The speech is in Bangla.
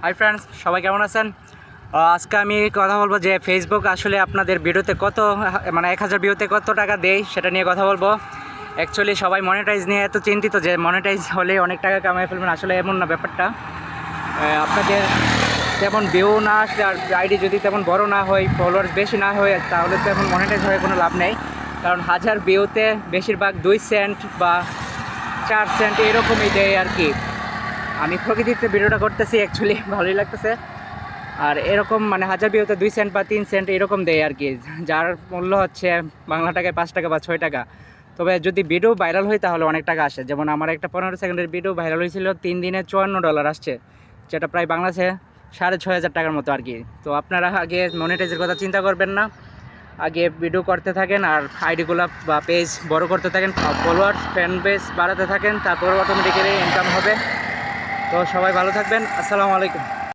হাই ফ্রেন্ডস, সবাই কেমন আছেন? আজকে আমি কথা বলবো যে ফেসবুক আসলে আপনাদের ভিডিওতে কত মানে 1000 ভিউতে কত টাকা দেয় সেটা নিয়ে কথা বলবো। অ্যাকচুয়ালি সবাই মনিটাইজ নিয়ে এত চিন্তিত যে মনিটাইজ হলে অনেক টাকা কামাই ফেলবেন, আসলে এমন না ব্যাপারটা। আপনাদের তেমন ভিউ না আসলে আর আইডি যদি তেমন বড় না হয়, ফলোয়ার্স বেশি না হয়, তাহলে তো এখন মনিটাইজ হয়ে কোনো লাভ নেই। কারণ 1000 ভিউতে বেশিরভাগ 2 সেন্ট বা 4 সেন্ট এরকমই দেয় আর কি। আমি প্রকৃতিতে ভিডিওটা করতেছি, অ্যাকচুয়ালি ভালোই লাগতেছে। আর এরকম মানে 1000 ভিউতে 2 সেন্ট বা 3 সেন্ট এরকম দেয় আর কি, যার মূল্য হচ্ছে বাংলা টাকায় 5 টাকা বা 6 টাকা। তবে যদি ভিডিও ভাইরাল হয় তাহলে অনেক টাকা আসে। যেমন আমার একটা 15 সেকেন্ডের ভিডিও ভাইরাল হয়েছিল, 3 দিনে $54 আসছে, যেটা প্রায় বাংলাদেশে 6500 টাকার মতো আর কি। তো আপনারা আগে মনিটাইজের কথা চিন্তা করবেন না, আগে ভিডিও করতে থাকেন আর আইডিগুলো বা পেজ বড় করতে থাকেন, ফলোয়ার্স ফ্যান বেস বাড়াতে থাকেন, তারপর অটোমেটিক্যালি ইনকাম হবে। তো সবাই ভালো থাকবেন। আসসালামু আলাইকুম।